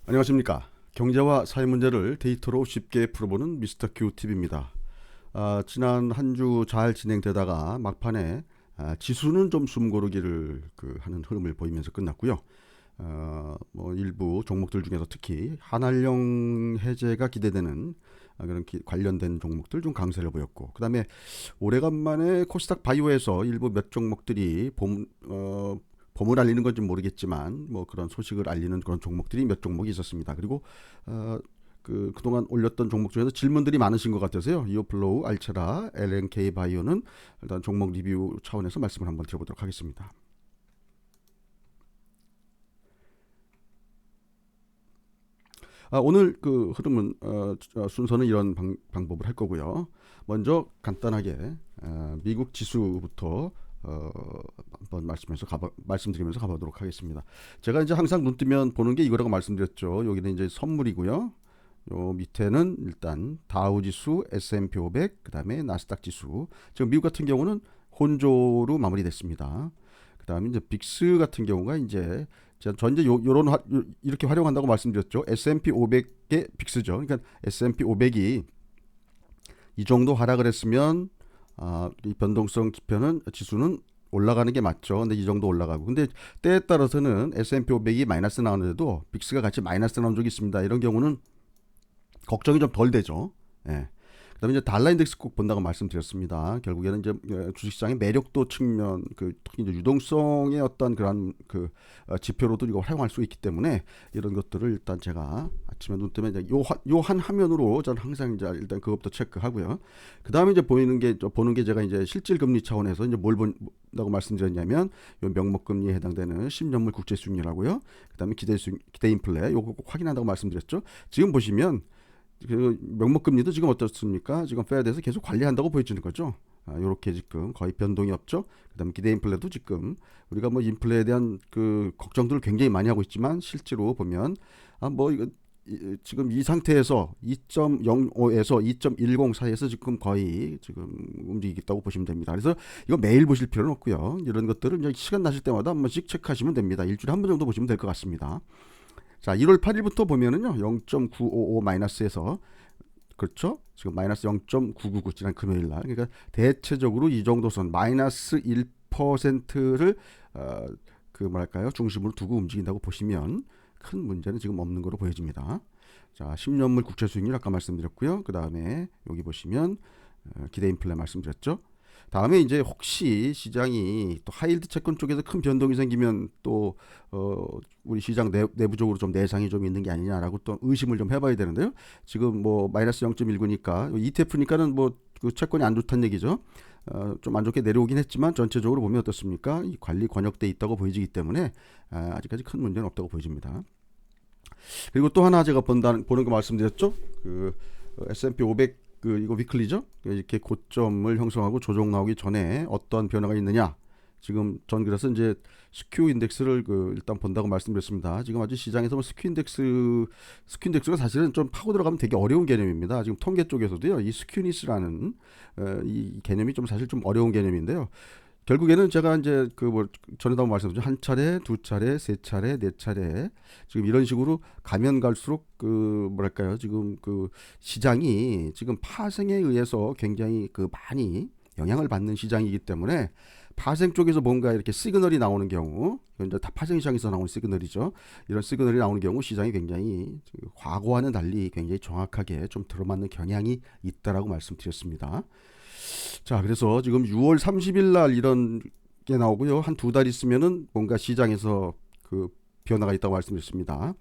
안녕하십니까. 경제와 사회 문제를 데이터로 쉽게 풀어보는 미스터 큐 TV입니다. 지난 한 주 잘 진행되다가 막판에 지수는 좀 숨고르기를 하는 흐름을 보이면서 끝났고요. 뭐 일부 종목들 중에서 특히 한한령 해제가 기대되는 그런 관련된 종목들 좀 강세를 보였고, 그 다음에 오래간만에 코스닥 바이오에서 일부 몇 종목들이 봄을 알리는 건지 모르겠지만 뭐 그런 소식을 알리는 그런 종목들이 몇 종목이 있었습니다. 그리고 그동안 올렸던 종목 중에서 질문들이 많으신 것 같아서요. 이오플로우, 알체라, LNK 바이오는 일단 종목 리뷰 차원에서 말씀을 한번 드려보도록 하겠습니다. 오늘 그 흐름은 순서는 이런 방법을 할 거고요. 먼저 간단하게 미국 지수부터 한번 말씀드리면서 가보도록 하겠습니다. 제가 이제 항상 눈 뜨면 보는 게 이거라고 말씀드렸죠. 여기는 이제 선물이고요. 요 밑에는 일단 다우지수, S&P 500, 그다음에 나스닥 지수. 지금 미국 같은 경우는 혼조로 마무리됐습니다. 그다음에 이제 빅스 같은 경우가 이제 전 이제 요런 이렇게 활용한다고 말씀드렸죠. S&P 500의 빅스죠. 그러니까 S&P 500이 이 정도 하락을 했으면 이 변동성 지수는 올라가는 게 맞죠. 근데 이 정도 올라가고. 근데 때에 따라서는 S&P 500이 마이너스 나오는데도 빅스가 같이 마이너스 나온 적이 있습니다. 이런 경우는 걱정이 좀 덜 되죠. 예. 그다음에 이제 달러 인덱스 꼭 본다고 말씀드렸습니다. 결국에는 이제 주식시장의 매력도 측면, 특히 이제 유동성의 어떤 그런 지표로도 이거 활용할 수 있기 때문에 이런 것들을 일단 제가 아침에 눈 뜨면 이제 요 한 화면으로 저는 항상 이제 일단 그것부터 체크하고요. 그다음에 이제 보는 게 제가 이제 실질 금리 차원에서 이제 뭘 본다고 말씀드렸냐면 요 명목 금리에 해당되는 10년물 국제 수익률하고요. 그다음에 기대 인플레 요거 꼭 확인한다고 말씀드렸죠. 지금 보시면 그 명목금리도 지금 어떻습니까? 지금 페드에서 계속 관리한다고 보여지는 거죠. 이렇게 지금 거의 변동이 없죠. 그다음에 기대 인플레도 지금 우리가 뭐 인플레에 대한 그 걱정들을 굉장히 많이 하고 있지만 실제로 보면 뭐 이거 지금 이 상태에서 2.05에서 2.10 사이에서 지금 거의 지금 움직이겠다고 보시면 됩니다. 그래서 이거 매일 보실 필요는 없고요. 이런 것들은 이제 시간 나실 때마다 한 번씩 체크하시면 됩니다. 일주일에 한 번 정도 보시면 될 것 같습니다. 자, 1월 8일부터 보면은요, 0.955 마이너스에서 그렇죠? 지금 마이너스 0.999 지난 금요일 날. 그러니까 대체적으로 이 정도 선 마이너스 1%를 뭐랄까요? 중심으로 두고 움직인다고 보시면 큰 문제는 지금 없는 거로 보여집니다. 자, 10년물 국채 수익률 아까 말씀드렸고요. 그다음에 여기 보시면 기대 인플레 말씀드렸죠. 다음에 이제 혹시 시장이 또 하이힐드 채권 쪽에서 큰 변동이 생기면 또 우리 시장 내부적으로 좀 내상이 좀 있는 게 아니냐라고 또 의심을 좀 해봐야 되는데요. 지금 뭐 마이너스 0.19니까 ETF니까는 뭐 그 채권이 안 좋다는 얘기죠. 좀 안 좋게 내려오긴 했지만 전체적으로 보면 어떻습니까? 이 관리 권역돼 있다고 보이기 때문에 아직까지 큰 문제는 없다고 보여집니다. 그리고 또 하나 제가 보는 거 말씀드렸죠. S&P 500 이거 위클리죠. 이렇게 고점을 형성하고 조정 나오기 전에 어떤 변화가 있느냐. 지금 전 그래서 이제 스큐 인덱스를 일단 본다고 말씀드렸습니다. 지금 아주 시장에서 뭐 스큐 인덱스가 사실은 좀 파고 들어가면 되게 어려운 개념입니다. 지금 통계 쪽에서도요. 이 스큐니스라는 이 개념이 좀 사실 좀 어려운 개념인데요. 결국에는 제가 이제 전에도 한번 말씀드렸죠. 한 차례, 두 차례, 세 차례, 네 차례 지금 이런 식으로 가면 갈수록 뭐랄까요? 지금 시장이 지금 파생에 의해서 굉장히 많이 영향을 받는 시장이기 때문에 파생 쪽에서 뭔가 이렇게 시그널이 나오는 경우, 이제 다 파생 시장에서 나오는 시그널이죠. 이런 시그널이 나오는 경우 시장이 굉장히 과거와는 달리 굉장히 정확하게 좀 들어맞는 경향이 있다라고 말씀드렸습니다. 자, 그래서 지금 6월 30일 날 이런 게 나오고요. 한 두 달 있으면은 뭔가 시장에서 변화가 있다고 말씀드렸습니다.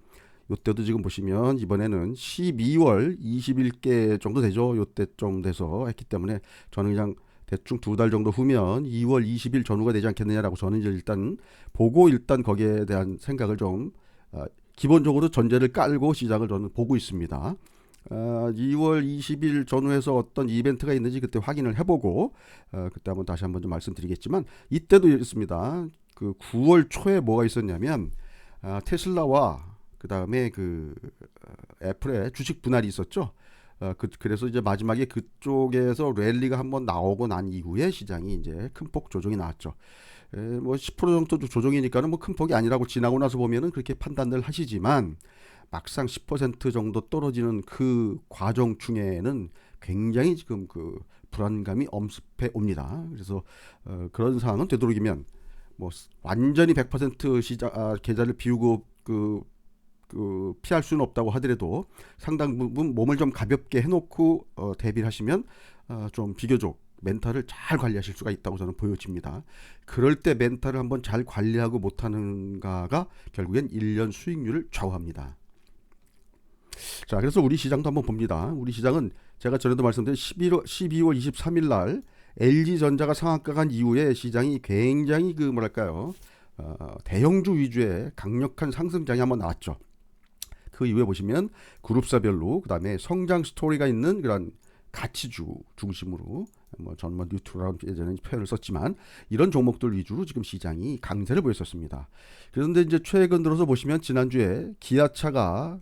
요때도 지금 보시면 이번에는 12월 20일께 정도 되죠. 요때 좀 돼서 했기 때문에 저는 그냥 대충 두 달 정도 후면 2월 20일 전후가 되지 않겠느냐라고 저는 이제 일단 보고 일단 거기에 대한 생각을 좀 기본적으로 전제를 깔고 시장을 저는 보고 있습니다. 2월 20일 전후에서 어떤 이벤트가 있는지 그때 확인을 해보고 그때 한번 다시 한번 좀 말씀드리겠지만 이때도 있습니다. 9월 초에 뭐가 있었냐면 테슬라와 그 다음에 애플의 주식 분할이 있었죠. 그래서 이제 마지막에 그쪽에서 랠리가 한번 나오고 난 이후에 시장이 이제 큰 폭 조정이 나왔죠. 뭐 10% 정도 조정이니까는 뭐 큰 폭이 아니라고 지나고 나서 보면은 그렇게 판단을 하시지만 막상 10% 정도 떨어지는 그 과정 중에는 굉장히 지금 그 불안감이 엄습해 옵니다. 그래서 그런 상황은 되도록이면 뭐 완전히 100% 계좌를 비우고 피할 수는 없다고 하더라도 상당 부분 몸을 좀 가볍게 해놓고 대비를 하시면 좀 비교적 멘탈을 잘 관리하실 수가 있다고 저는 보여집니다. 그럴 때 멘탈을 한번 잘 관리하고 못하는가가 결국엔 1년 수익률을 좌우합니다. 자, 그래서 우리 시장도 한번 봅니다. 우리 시장은 제가 전에도 말씀드린 12월 23일 날 LG전자가 상한가 간 이후에 시장이 굉장히 그 뭐랄까요, 대형주 위주의 강력한 상승장이 한번 나왔죠. 그 이후에 보시면 그룹사별로 그 다음에 성장 스토리가 있는 그런 가치주 중심으로 저는 뉴트럴한 예전에 표현을 썼지만 이런 종목들 위주로 지금 시장이 강세를 보였었습니다. 그런데 이제 최근 들어서 보시면 지난주에 기아차가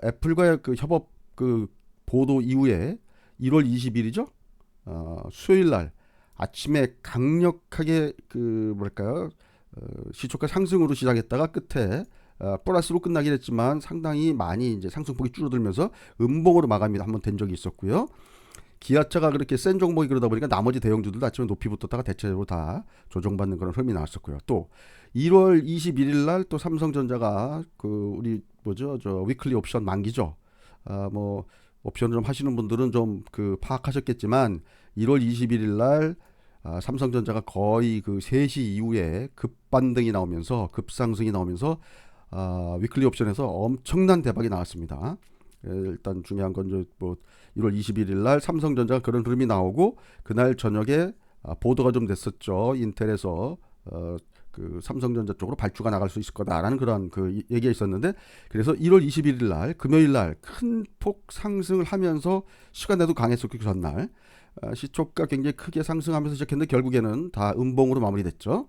애플과의 그 협업 그 보도 이후에 1월 20일이죠. 수요일 날 아침에 강력하게 그 뭐랄까요, 시초가 상승으로 시작했다가 끝에 플러스로 끝나긴 했지만 상당히 많이 이제 상승폭이 줄어들면서 음봉으로 마감이 한번 된 적이 있었고요. 기아차가 그렇게 센 종목이 그러다 보니까 나머지 대형주들도 아침에 높이 붙었다가 대체적으로 다 조정받는 그런 흐름이 나왔었고요. 또 1월 21일 날 또 삼성전자가 그 우리 뭐죠, 저 위클리 옵션 만기죠. 뭐 옵션을 좀 하시는 분들은 좀 그 파악하셨겠지만 1월 21일 날 삼성전자가 거의 그 3시 이후에 급반등이 나오면서 급상승이 나오면서 위클리 옵션에서 엄청난 대박이 나왔습니다. 일단 중요한 건 뭐 1월 21일 날 삼성전자가 그런 흐름이 나오고 그날 저녁에 보도가 좀 됐었죠. 인텔에서 그 삼성전자 쪽으로 발주가 나갈 수 있을 거다라는 그런 그 얘기가 있었는데, 그래서 1월 21일 날 금요일 날 큰 폭 상승을 하면서 시간대도 강했었고 그 전날 시초가 굉장히 크게 상승하면서 시작했는데 결국에는 다 음봉으로 마무리됐죠.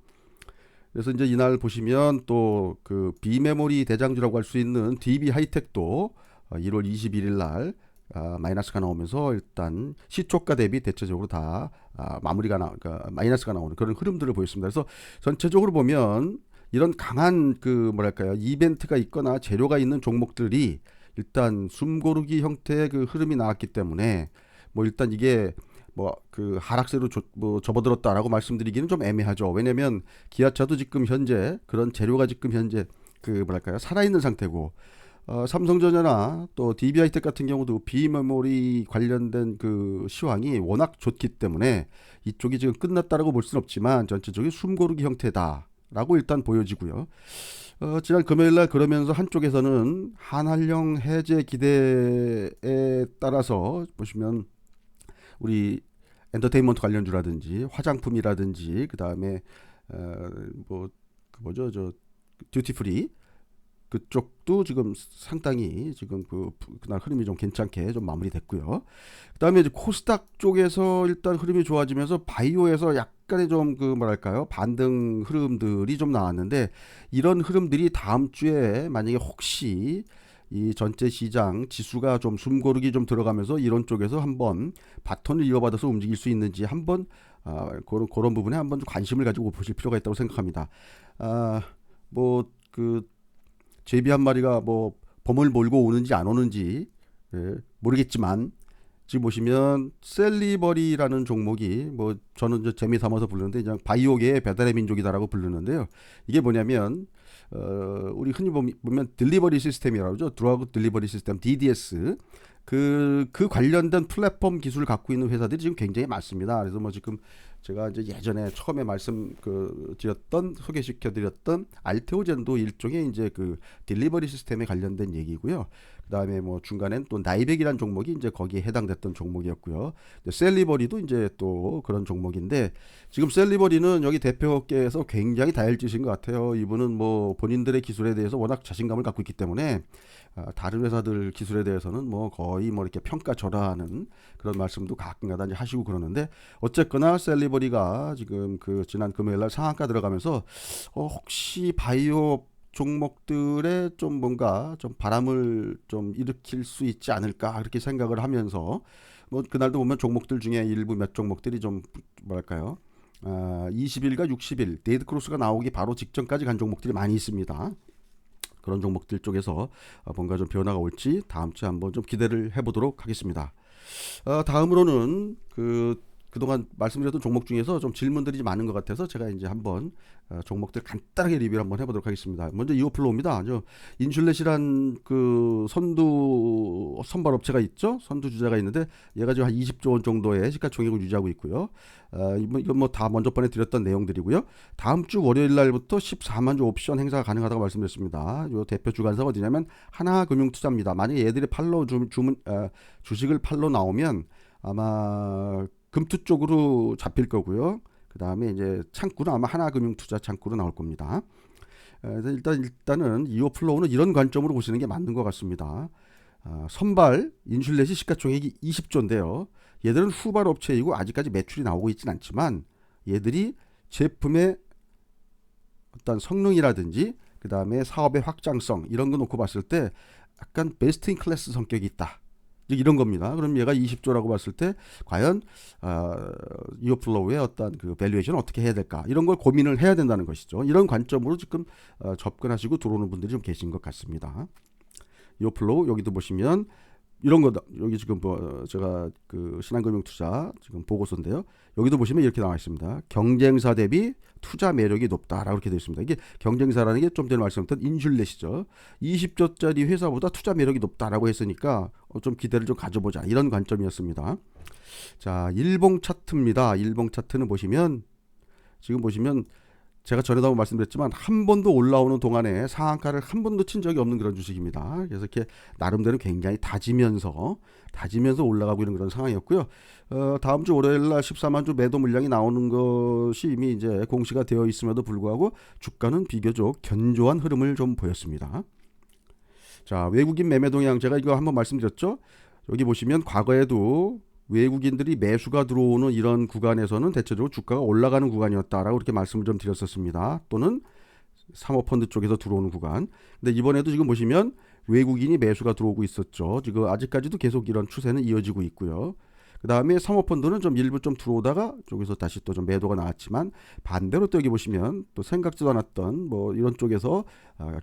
그래서 이제 이날 보시면 또 그 비메모리 대장주라고 할 수 있는 DB 하이텍도 1월 21일 날 마이너스가 나오면서 일단 시초가 대비 대체적으로 다 그러니까 마이너스가 나오는 그런 흐름들을 보였습니다. 그래서 전체적으로 보면 이런 강한 그 뭐랄까요, 이벤트가 있거나 재료가 있는 종목들이 일단 숨고르기 형태의 그 흐름이 나왔기 때문에 뭐 일단 이게 뭐 그 하락세로 접어들었다라고 말씀드리기는 좀 애매하죠. 왜냐면 기아차도 지금 현재 그런 재료가 지금 현재 그 뭐랄까요, 살아있는 상태고, 삼성전자나 또 DB하이텍 같은 경우도 비메모리 관련된 그 시황이 워낙 좋기 때문에 이쪽이 지금 끝났다라고 볼 수는 없지만 전체적인 숨고르기 형태다라고 일단 보여지고요. 지난 금요일날 그러면서 한쪽에서는 한한령 해제 기대에 따라서 보시면 우리 엔터테인먼트 관련주라든지 화장품이라든지 그 다음에 뭐 그 뭐죠, 저 듀티프리 그쪽도 지금 상당히 지금 그날 흐름이 좀 괜찮게 좀 마무리됐고요. 그다음에 이제 코스닥 쪽에서 일단 흐름이 좋아지면서 바이오에서 약간의 좀 그 뭐랄까요, 반등 흐름들이 좀 나왔는데, 이런 흐름들이 다음 주에 만약에 혹시 이 전체 시장 지수가 좀 숨고르기 좀 들어가면서 이런 쪽에서 한번 바톤을 이어받아서 움직일 수 있는지 한번 그런 부분에 한번 좀 관심을 가지고 보실 필요가 있다고 생각합니다. 뭐그 제비 한 마리가 뭐 범을 몰고 오는지 안 오는지 모르겠지만 지금 보시면 셀리버리라는 종목이 뭐 저는 이제 재미 삼아서 부르는데 그냥 바이오계의 배달의 민족이다라고 부르는데요. 이게 뭐냐면 우리 흔히 보면 딜리버리 시스템이라고 하죠. 드러그 딜리버리 시스템 DDS 그 관련된 플랫폼 기술을 갖고 있는 회사들이 지금 굉장히 많습니다. 그래서 뭐 지금 제가 이제 예전에 처음에 소개시켜드렸던 알테오젠도 일종의 이제 그 딜리버리 시스템에 관련된 얘기고요. 그다음에 뭐 중간엔 또 나이백이라는 종목이 이제 거기에 해당됐던 종목이었고요. 셀리버리도 이제 또 그런 종목인데, 지금 셀리버리는 여기 대표께서 굉장히 다혈질이신 것 같아요. 이분은 뭐 본인들의 기술에 대해서 워낙 자신감을 갖고 있기 때문에 다른 회사들 기술에 대해서는 뭐 거의 뭐 이렇게 평가절하하는 그런 말씀도 가끔가다 이제 하시고 그러는데, 어쨌거나 셀리버리가 지금 그 지난 금요일날 상한가 들어가면서 혹시 바이오 종목들에 좀 뭔가 좀 바람을 좀 일으킬 수 있지 않을까 그렇게 생각을 하면서 뭐 그날도 보면 종목들 중에 일부 몇 종목들이 좀 뭐랄까요, 20일과 60일 데이드 크로스가 나오기 바로 직전까지 간 종목들이 많이 있습니다. 그런 종목들 쪽에서 뭔가 좀 변화가 올지 다음 주에 한번 좀 기대를 해보도록 하겠습니다. 다음으로는 그동안 말씀드렸던 종목 중에서 좀 질문들이 많은 것 같아서 제가 이제 한번 종목들 간단하게 리뷰를 한번 해보도록 하겠습니다. 먼저 이오플로우입니다. 인슐렛이란 그 선발 업체가 있죠. 선두 주자가 있는데 얘가 지금 한 20조 원 정도의 시가총액을 유지하고 있고요. 이건 뭐 다 먼저 번에 드렸던 내용들이고요. 다음 주 월요일 날부터 14만 주 옵션 행사가 가능하다고 말씀드렸습니다. 요 대표 주관사가 어디냐면 하나금융투자입니다. 만약에 얘들이 주식을 팔로 나오면 아마 금투 쪽으로 잡힐 거고요. 그 다음에 이제 창구는 아마 하나금융투자 창구로 나올 겁니다. 일단은 이오플로우는 이런 관점으로 보시는 게 맞는 것 같습니다. 선발 인슐렛이 시가총액이 20조인데요. 얘들은 후발 업체이고 아직까지 매출이 나오고 있진 않지만 얘들이 제품의 어떤 성능이라든지 그 다음에 사업의 확장성 이런 거 놓고 봤을 때 약간 베스트 인 클래스 성격이 있다. 이런 겁니다. 그럼 얘가 20조라고 봤을 때 과연 이오플로우의 어떤 그 밸류에이션을 어떻게 해야 될까 이런 걸 고민을 해야 된다는 것이죠. 이런 관점으로 지금 접근하시고 들어오는 분들이 좀 계신 것 같습니다. 이오플로우 여기도 보시면 이런 거다. 여기 지금 뭐 제가 그 신한금융투자 지금 보고서인데요. 여기도 보시면 이렇게 나와 있습니다. 경쟁사 대비 투자 매력이 높다라고 이렇게 되어 있습니다. 이게 경쟁사라는 게 좀 전에 말씀드렸던 인슐렛이죠. 20조짜리 회사보다 투자 매력이 높다라고 했으니까 좀 기대를 좀 가져보자 이런 관점이었습니다. 자, 일봉 차트입니다. 일봉 차트는 보시면 지금 보시면 제가 전에도 한번 말씀드렸지만 한 번도 올라오는 동안에 상한가를 한 번도 친 적이 없는 그런 주식입니다. 그래서 이렇게 나름대로 굉장히 다지면서 올라가고 있는 그런 상황이었고요. 다음 주 월요일 날 14만 주 매도 물량이 나오는 것이 이미 이제 공시가 되어 있음에도 불구하고 주가는 비교적 견조한 흐름을 좀 보였습니다. 자, 외국인 매매 동향 제가 이거 한번 말씀드렸죠. 여기 보시면 과거에도 외국인들이 매수가 들어오는 이런 구간에서는 대체적으로 주가가 올라가는 구간이었다라고 이렇게 말씀을 좀 드렸었습니다. 또는 사모펀드 쪽에서 들어오는 구간. 근데 이번에도 지금 보시면 외국인이 매수가 들어오고 있었죠. 지금 아직까지도 계속 이런 추세는 이어지고 있고요. 그 다음에 사모펀드는 좀 일부 좀 들어오다가 쪽에서 다시 또 좀 매도가 나왔지만 반대로 또 여기 보시면 또 생각지도 않았던 뭐 이런 쪽에서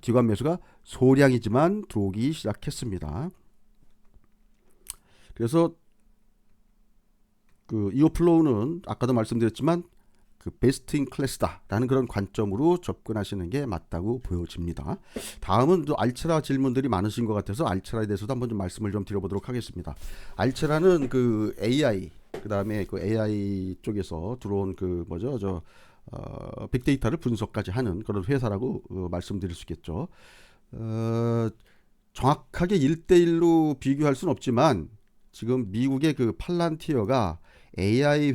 기관 매수가 소량이지만 들어오기 시작했습니다. 그래서 그 이오플로우는 아까도 말씀드렸지만 그 베스트 인 클래스다라는 그런 관점으로 접근하시는 게 맞다고 보여집니다. 다음은 또 알체라 질문들이 많으신 것 같아서 알체라에 대해서도 한번 좀 말씀을 좀 드려보도록 하겠습니다. 알체라는 그 AI 그 다음에 그 AI 쪽에서 들어온 그 뭐죠 빅데이터를 분석까지 하는 그런 회사라고 말씀드릴 수 있겠죠. 정확하게 1대1로 비교할 수는 없지만 지금 미국의 그 팔란티어가 AI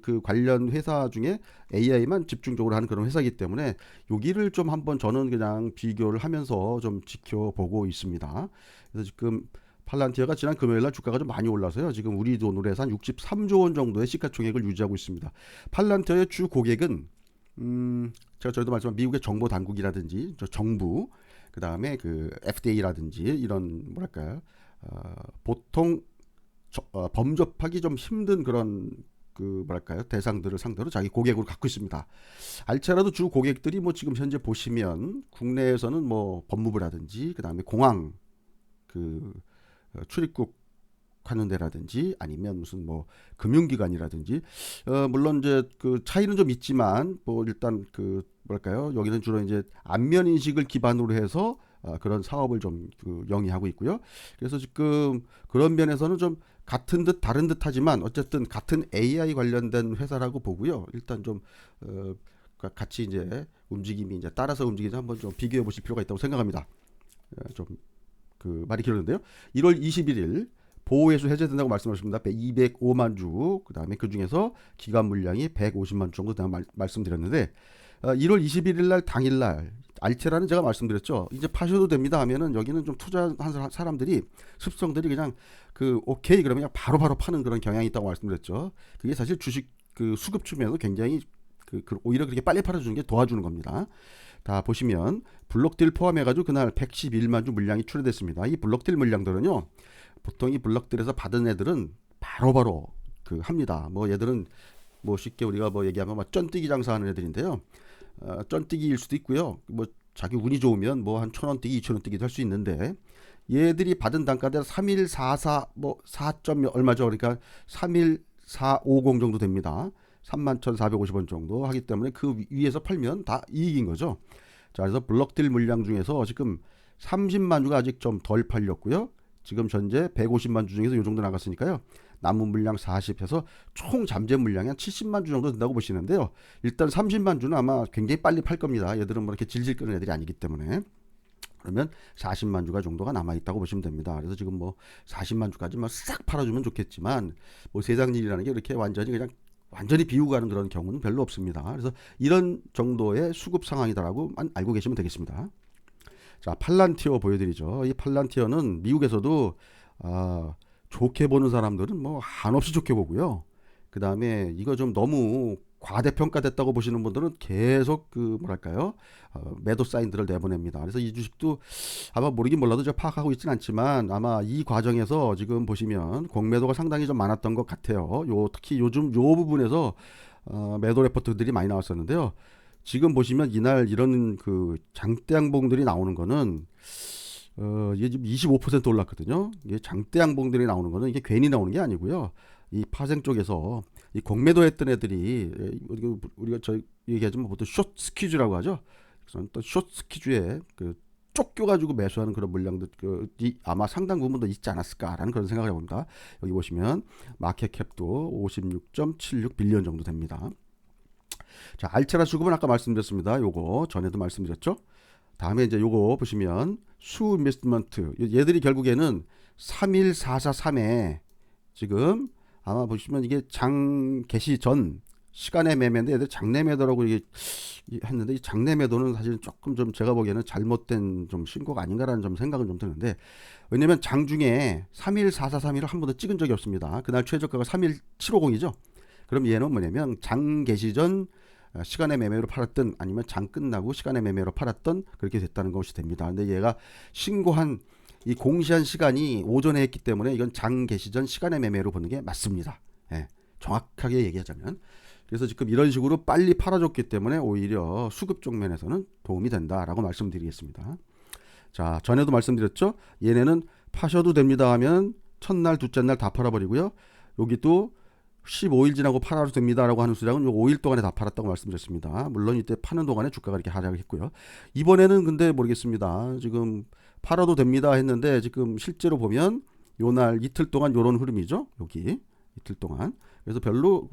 그 관련 회사 중에 AI만 집중적으로 하는 그런 회사이기 때문에 여기를 좀 한번 저는 그냥 비교를 하면서 좀 지켜보고 있습니다. 그래서 지금 팔란티어가 지난 금요일 날 주가가 좀 많이 올라서요. 지금 우리 돈으로 해서 한 63조 원 정도의 시가총액을 유지하고 있습니다. 팔란티어의 주 고객은 제가 전에도 말씀한 미국의 정보 당국이라든지 정부 그 다음에 그 FDA라든지 이런 뭐랄까요 보통 범접하기 좀 힘든 그런 그 뭐랄까요 대상들을 상대로 자기 고객으로 갖고 있습니다. 알체라도 주 고객들이 뭐 지금 현재 보시면 국내에서는 뭐 법무부라든지 그 다음에 공항 그 출입국 하는 데라든지 아니면 무슨 뭐 금융기관이라든지 물론 이제 그 차이는 좀 있지만 뭐 일단 그 뭐랄까요 여기는 주로 이제 안면 인식을 기반으로 해서 그런 사업을 좀 영위하고 있고요. 그래서 지금 그런 면에서는 좀 같은 듯 다른 듯 하지만 어쨌든 같은 AI 관련된 회사라고 보고요. 일단 좀 같이 이제 움직임이 이제 따라서 움직이지 한번 좀 비교해 보실 필요가 있다고 생각합니다. 좀 그 말이 길었는데요. 1월 21일 보호회수 해제된다고 말씀하셨습니다. 205만 주, 그 다음에 그 중에서 기간 물량이 150만 주 정도 말씀드렸는데 1월 21일 날 당일날 알체라는 제가 말씀드렸죠. 이제 파셔도 됩니다 하면은 여기는 좀 투자한 사람들이 습성들이 그냥 그 오케이 그러면 그냥 바로바로 파는 그런 경향이 있다고 말씀드렸죠. 그게 사실 주식 그 수급 추면에도 굉장히 오히려 그렇게 빨리 팔아주는 게 도와주는 겁니다. 다 보시면 블록딜 포함해가지고 그날 111만 주 물량이 출하됐습니다. 이 블록딜 물량들은요, 보통 이 블록딜에서 받은 애들은 바로바로 그 합니다. 뭐 얘들은 뭐 쉽게 우리가 뭐 얘기하면 막 쩐뛰기 장사하는 애들인데요. 쩐뛰기일 수도 있고요. 뭐 자기 운이 좋으면 뭐 한 1,000원대기 2,000원대기도 할 수 있는데 얘들이 받은 단가대로 3144 뭐 4점 얼마죠? 그러니까 31450 정도 됩니다. 31,450원 정도 하기 때문에 그 위에서 팔면 다 이익인 거죠. 자, 그래서 블록딜 물량 중에서 지금 30만 주가 아직 좀 덜 팔렸고요. 지금 현재 150만 주 중에서 이 정도 나갔으니까요. 남은 물량 40해서 총 잠재 물량이 한 70만 주 정도 된다고 보시는데요. 일단 30만 주는 아마 굉장히 빨리 팔 겁니다. 얘들은 뭐 이렇게 질질 끄는 애들이 아니기 때문에. 그러면 40만 주가 정도가 남아있다고 보시면 됩니다. 그래서 지금 뭐 40만 주까지만 싹 팔아주면 좋겠지만 뭐 세상 일이라는 게 이렇게 완전히 비우고 가는 그런 경우는 별로 없습니다. 그래서 이런 정도의 수급 상황이다라고 알고 계시면 되겠습니다. 자, 팔란티어 보여드리죠. 이 팔란티어는 미국에서도 좋게 보는 사람들은 뭐 한없이 좋게 보고요. 그 다음에 이거 좀 너무 과대평가됐다고 보시는 분들은 계속 그 뭐랄까요, 매도 사인들을 내보냅니다. 그래서 이 주식도 아마 모르긴 몰라도 제가 파악하고 있지는 않지만 아마 이 과정에서 지금 보시면 공매도가 상당히 좀 많았던 것 같아요. 특히 요즘 요 부분에서 매도 레포트들이 많이 나왔었는데요. 지금 보시면 이날 이런 그 장대 양봉들이 나오는 거는 이게 지금 25% 올랐거든요. 이게 장대 양봉들이 나오는 거는 이게 괜히 나오는 게 아니고요. 이 파생 쪽에서 이 공매도 했던 애들이 우리가 저희 얘기하지만 보통 숏 스퀴즈라고 하죠. 그래서 또 숏 스퀴즈에 그 쫓겨가지고 매수하는 그런 물량들이 아마 상당 부분도 있지 않았을까라는 그런 생각을 해봅니다. 여기 보시면 마켓캡도 56.76 빌리언 정도 됩니다. 자, 알체라 수급은 아까 말씀드렸습니다. 요거 전에도 말씀드렸죠. 다음에 이제 요거 보시면 수 인베스트먼트, 얘들이 결국에는 31443에 지금 아마 보시면 이게 장 개시 전 시간의 매매인데 얘들 장내 매도라고 이게 했는데 이 장내 매도는 사실 조금 좀 제가 보기에는 잘못된 좀 신고가 아닌가라는 좀 생각은 좀 드는데, 왜냐면 장중에 31443을 한 번도 찍은 적이 없습니다. 그날 최저가가 31750이죠. 그럼 얘는 뭐냐면 장 개시 전 시간의 매매로 팔았던, 아니면 장 끝나고 시간의 매매로 팔았던, 그렇게 됐다는 것이 됩니다. 근데 얘가 신고한 이 공시한 시간이 오전에 했기 때문에 이건 장 개시 전 시간의 매매로 보는 게 맞습니다. 예, 정확하게 얘기하자면. 그래서 지금 이런 식으로 빨리 팔아줬기 때문에 오히려 수급 쪽면에서는 도움이 된다라고 말씀드리겠습니다. 자, 전에도 말씀드렸죠. 얘네는 파셔도 됩니다 하면 첫날 둘째 날 다 팔아버리고요. 여기 또 15일 지나고 팔아도 됩니다라고 하는 수량은 요 5일 동안에 다 팔았다고 말씀드렸습니다. 물론 이때 파는 동안에 주가가 이렇게 하락을 했고요. 이번에는 근데 모르겠습니다. 지금 팔아도 됩니다 했는데 지금 실제로 보면 요 날 이틀 동안 요런 흐름이죠. 여기 이틀 동안. 그래서 별로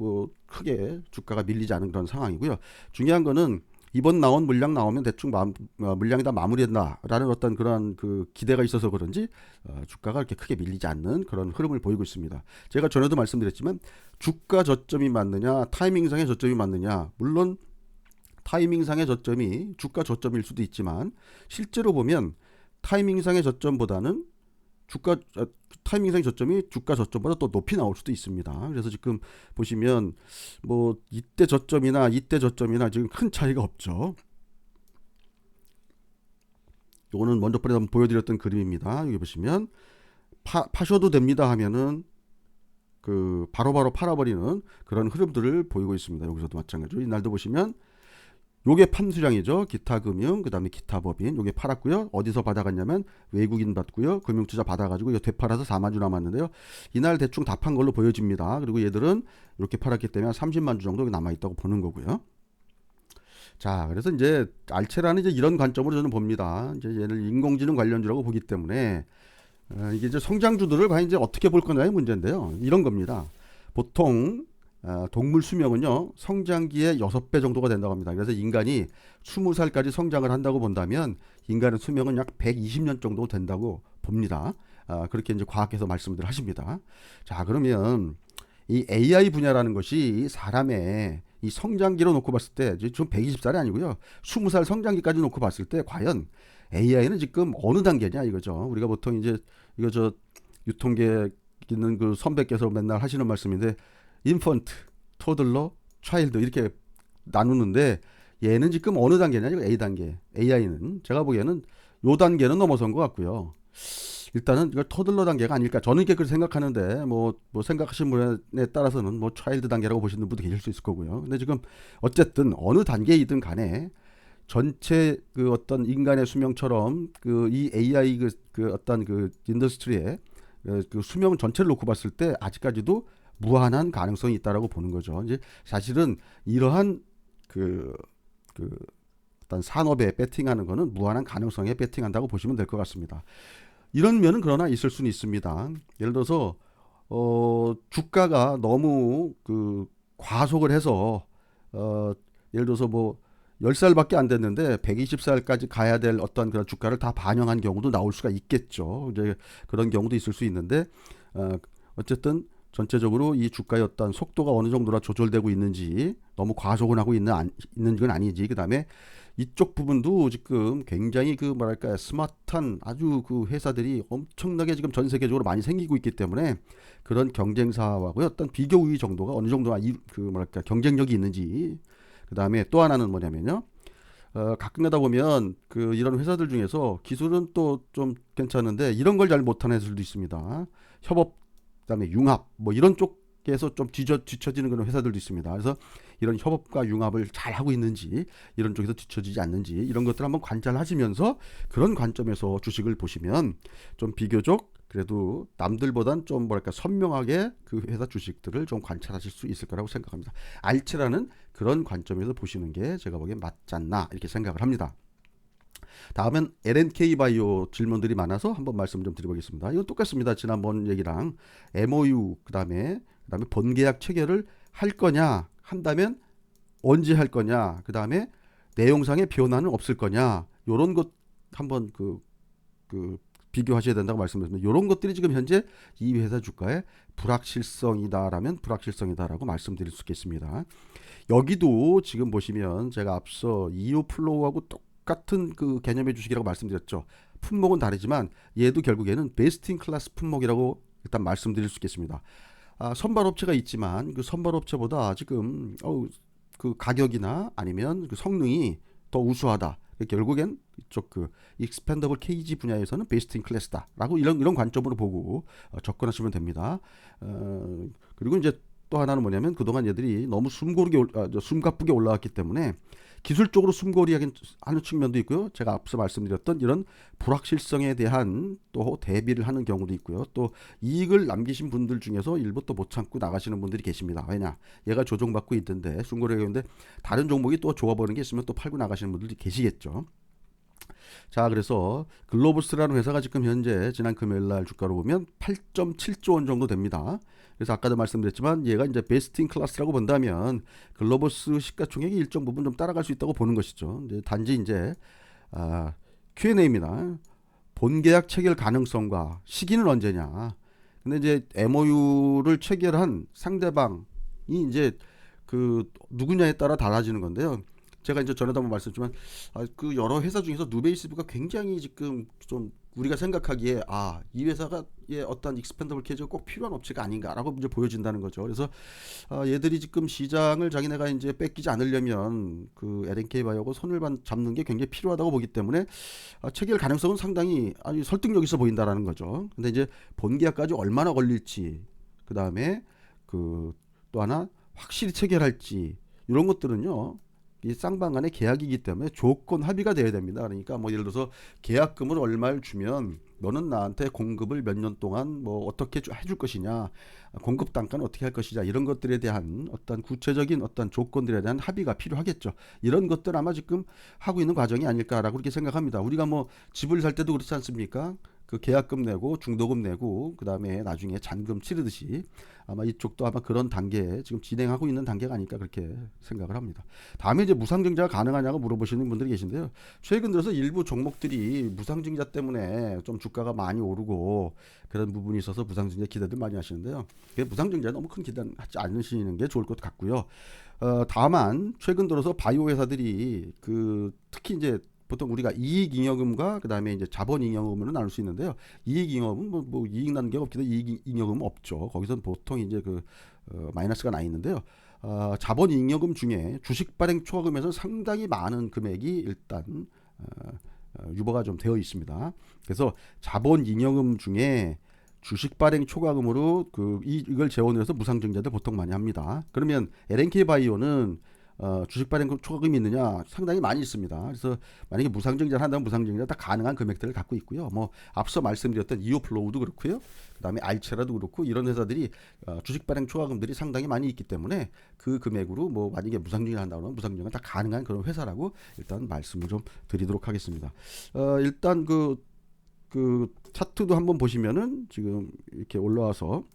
크게 주가가 밀리지 않은 그런 상황이고요. 중요한 거는 이번 나온 물량 나오면 대충 물량이 다 마무리된다라는 어떤 그런 그 기대가 있어서 그런지 주가가 이렇게 크게 밀리지 않는 그런 흐름을 보이고 있습니다. 제가 전에도 말씀드렸지만 주가 저점이 맞느냐, 타이밍상의 저점이 맞느냐, 물론 타이밍상의 저점이 주가 저점일 수도 있지만 실제로 보면 타이밍상의 저점보다는 타이밍상의 저점이 주가 저점보다 또 높이 나올 수도 있습니다. 그래서 지금 보시면 뭐 이때 저점이나 지금 큰 차이가 없죠. 요거는 먼저 한번 보여드렸던 그림입니다. 여기 보시면 파셔도 됩니다 하면은 그 바로바로 팔아버리는 그런 흐름들을 보이고 있습니다. 여기서도 마찬가지로 이날도 보시면 요게 판수량이죠. 기타 금융, 그 다음에 기타 법인, 요게 팔았고요. 어디서 받아갔냐면 외국인 받고요. 금융투자 받아가지고 이거 되팔아서 4만 주 남았는데요. 이날 대충 다 판 걸로 보여집니다. 그리고 얘들은 이렇게 팔았기 때문에 30만 주 정도 남아있다고 보는 거고요. 자, 그래서 이제 알체라는 이제 이런 관점으로 저는 봅니다. 이제 얘를 인공지능 관련주라고 보기 때문에 이게 이제 성장주들을 과연 이제 어떻게 볼 거냐의 문제인데요. 이런 겁니다. 보통 동물 수명은요 성장기의 6배 정도가 된다고 합니다. 그래서 인간이 20살까지 성장을 한다고 본다면 인간의 수명은 약 120년 정도 된다고 봅니다. 그렇게 이제 과학에서 말씀들 하십니다. 자, 그러면 이 AI 분야라는 것이 사람의 이 성장기로 놓고 봤을 때 지금 120살이 아니고요 20살 성장기까지 놓고 봤을 때 과연 AI는 지금 어느 단계냐 이거죠. 우리가 보통 이제 이거 저 유통계 있는 그 선배께서 맨날 하시는 말씀인데 인펀트, 토들러, 차일드 이렇게 나누는데 얘는 지금 어느 단계냐? 이거 A 단계. AI는 제가 보기에는 요 단계는 넘어선 것 같고요. 일단은 이걸 토들러 단계가 아닐까. 저는 이렇게 그렇게 생각하는데 뭐 생각하시는 분에 따라서는 뭐 차일드 단계라고 보시는 분도 계실 수 있을 거고요. 근데 지금 어쨌든 어느 단계이든 간에 전체 그 어떤 인간의 수명처럼 그 이 AI 그 어떤 그 인더스트리의 그 수명 전체를 놓고 봤을 때 아직까지도 무한한 가능성이 있다라고 보는 거죠. 이제 사실은 이러한 그, 그 어떤 산업에 배팅하는 거는 무한한 가능성에 배팅한다고 보시면 될 것 같습니다. 이런 면은 그러나 있을 수는 있습니다. 예를 들어서 주가가 너무 그 과속을 해서 예를 들어서 뭐 10살밖에 안 됐는데 120살까지 가야 될 어떤 그런 주가를 다 반영한 경우도 나올 수가 있겠죠. 이제 그런 경우도 있을 수 있는데 어, 어쨌든 전체적으로 이 주가의 어떤 속도가 어느 정도나 조절되고 있는지 너무 과속을 하고 있는 건 아닌지 그다음에 이쪽 부분도 지금 굉장히 그 뭐랄까 스마트한 아주 그 회사들이 엄청나게 지금 전 세계적으로 많이 생기고 있기 때문에 그런 경쟁사하고의 어떤 비교 우위 정도가 어느 정도나 그 뭐랄까 경쟁력이 있는지 그다음에 또 하나는 뭐냐면요. 가끔가다 보면 그 이런 회사들 중에서 기술은 또 좀 괜찮은데 이런 걸 잘 못하는 회사들도 있습니다. 협업 그다음에 융합 뭐 이런 쪽에서 좀 뒤처지는 그런 회사들도 있습니다. 그래서 이런 협업과 융합을 잘 하고 있는지 이런 쪽에서 뒤처지지 않는지 이런 것들 한번 관찰하시면서 그런 관점에서 주식을 보시면 좀 비교적 그래도 남들보단 좀 뭐랄까 선명하게 그 회사 주식들을 좀 관찰하실 수 있을 거라고 생각합니다. 알츠라는 그런 관점에서 보시는 게 제가 보기엔 맞지 않나 이렇게 생각을 합니다. 다음은 LNK 바이오 질문들이 많아서 한번 말씀 좀 드려보겠습니다. 이건 똑같습니다. 지난번 얘기랑 MOU 그다음에 본계약 체결을 할 거냐 한다면 언제 할 거냐 그다음에 내용상의 변화는 없을 거냐 요런 것 한번 그 비교하셔야 된다고 말씀드렸습니다. 이런 것들이 지금 현재 이 회사 주가의 불확실성이다라면 불확실성이다라고 말씀드릴 수 있겠습니다. 여기도 지금 보시면 제가 앞서 이오 플로우하고 똑같은 그 개념의 주식이라고 말씀드렸죠. 품목은 다르지만 얘도 결국에는 베스트 인 클래스 품목이라고 일단 말씀드릴 수 있겠습니다. 선발업체가 있지만 그 선발업체보다 지금 그 가격이나 아니면 그 성능이 더 우수하다. 결국엔 이쪽 그 익스펜더블 케이지 분야에서는 베스트 인 클래스다라고 이런 관점으로 보고 접근하시면 됩니다. 그리고 이제 또 하나는 뭐냐면 그동안 얘들이 너무 숨가쁘게 올라왔기 때문에 기술적으로 숨고리하는 측면도 있고요. 제가 앞서 말씀드렸던 이런 불확실성에 대한 또 대비를 하는 경우도 있고요. 또 이익을 남기신 분들 중에서 일부 또 못 참고 나가시는 분들이 계십니다. 왜냐? 얘가 조정받고 있던데 숨고리가 있는데 다른 종목이 또 좋아 보이는 게 있으면 또 팔고 나가시는 분들이 계시겠죠. 자, 그래서 글로버스라는 회사가 지금 현재 지난 금요일 날 주가로 보면 8.7조 원 정도 됩니다. 그래서 아까도 말씀드렸지만 얘가 이제 베스트 인 클래스라고 본다면 글로버스 시가총액이 일정 부분 좀 따라갈 수 있다고 보는 것이죠. 이제 단지 이제 Q&A입니다. 본계약 체결 가능성과 시기는 언제냐. 근데 이제 MOU를 체결한 상대방이 이제 그 누구냐에 따라 달라지는 건데요. 제가 이제 전에도 한번 말씀드렸지만 그 여러 회사 중에서 누베이스브가 굉장히 지금 좀 우리가 생각하기에 이 회사가 어떤 익스펜더블 케이지가 꼭 필요한 업체가 아닌가라고 이제 보여진다는 거죠. 그래서 얘들이 지금 시장을 자기네가 이제 뺏기지 않으려면 그 LNK 바이오하고 손을 잡는 게 굉장히 필요하다고 보기 때문에 체결 가능성은 상당히 아주 설득력 있어 보인다라는 거죠. 근데 이제 본계약까지 얼마나 걸릴지 그 다음에 그 또 하나 확실히 체결할지 이런 것들은요. 이 쌍방 간의 계약이기 때문에 조건 합의가 돼야 됩니다. 그러니까 뭐 예를 들어서 계약금을 얼마를 주면 너는 나한테 공급을 몇 년 동안 뭐 어떻게 해줄 것이냐, 공급 단가는 어떻게 할 것이냐 이런 것들에 대한 어떤 구체적인 어떤 조건들에 대한 합의가 필요하겠죠. 이런 것들 아마 지금 하고 있는 과정이 아닐까라고 그렇게 생각합니다. 우리가 뭐 집을 살 때도 그렇지 않습니까? 그 계약금 내고 중도금 내고 그 다음에 나중에 잔금 치르듯이 아마 이쪽도 아마 그런 단계에 지금 진행하고 있는 단계가 아닐까 그렇게 생각을 합니다. 다음에 이제 무상증자가 가능하냐고 물어보시는 분들이 계신데요. 최근 들어서 일부 종목들이 무상증자 때문에 좀 주가가 많이 오르고 그런 부분이 있어서 무상증자 기대들 많이 하시는데요. 무상증자에 너무 큰 기대하지 않으시는 게 좋을 것 같고요. 다만 최근 들어서 바이오 회사들이 그 특히 이제 보통 우리가 이익잉여금과 그다음에 이제 자본잉여금으로 나눌 수 있는데요. 이익잉여금은 뭐 이익 나는 게 없기 때문에 이익잉여금은 없죠. 거기서는 보통 이제 그 마이너스가 나 있는데요. 자본잉여금 중에 주식 발행 초과금에서 상당히 많은 금액이 일단 유보가 좀 되어 있습니다. 그래서 자본잉여금 중에 주식 발행 초과금으로 이걸 재원을 해서 무상증자들 보통 많이 합니다. 그러면 LNK 바이오는 주식 발행 초과금이 있느냐? 상당히 많이 있습니다. 그래서 만약에 무상증자를 한다면 무상증자 다 가능한 금액들을 갖고 있고요. 뭐 앞서 말씀드렸던 이오플로우도 그렇고요. 그다음에 알체라도 그렇고 이런 회사들이 주식 발행 초과금들이 상당히 많이 있기 때문에 그 금액으로 뭐 만약에 무상증자를 한다면 무상증자가 다 가능한 그런 회사라고 일단 말씀을 좀 드리도록 하겠습니다. 일단 그 차트도 한번 보시면은 지금 이렇게 올라와서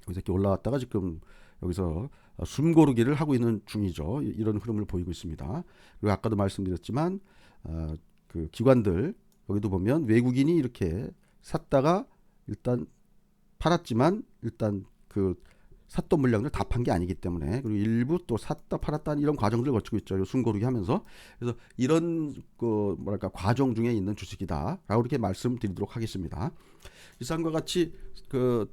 여기서 이렇게 올라왔다가 지금 여기서 숨고르기를 하고 있는 중이죠. 이런 흐름을 보이고 있습니다. 그리고 아까도 말씀드렸지만 그 기관들 여기도 보면 외국인이 이렇게 샀다가 일단 팔았지만 일단 그 샀던 물량을 다 판 게 아니기 때문에 그리고 일부 또 샀다 팔았다 이런 과정들을 거치고 있죠. 숨고르기 하면서 그래서 이런 그 뭐랄까 과정 중에 있는 주식이다라고 이렇게 말씀드리도록 하겠습니다. 이상과 같이 그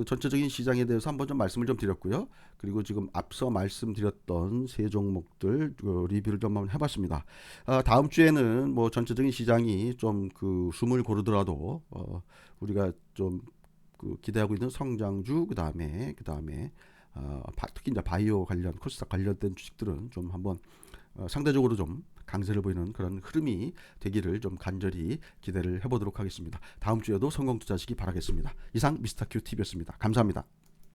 전체적인 시장에 대해서 한번 좀 말씀을 좀 드렸고요. 그리고 지금 앞서 말씀드렸던 세 종목들 리뷰를 좀 한번 해봤습니다. 다음 주에는 뭐 전체적인 시장이 좀 그 숨을 고르더라도 우리가 좀 그 기대하고 있는 성장주 그다음에 특히 이제 바이오 관련 코스닥 관련된 주식들은 좀 한번 상대적으로 좀 강세를 보이는 그런 흐름이 되기를 좀 간절히 기대를 해보도록 하겠습니다. 다음 주에도 성공 투자하시기 바라겠습니다. 이상 미스터 큐 TV였습니다. 감사합니다.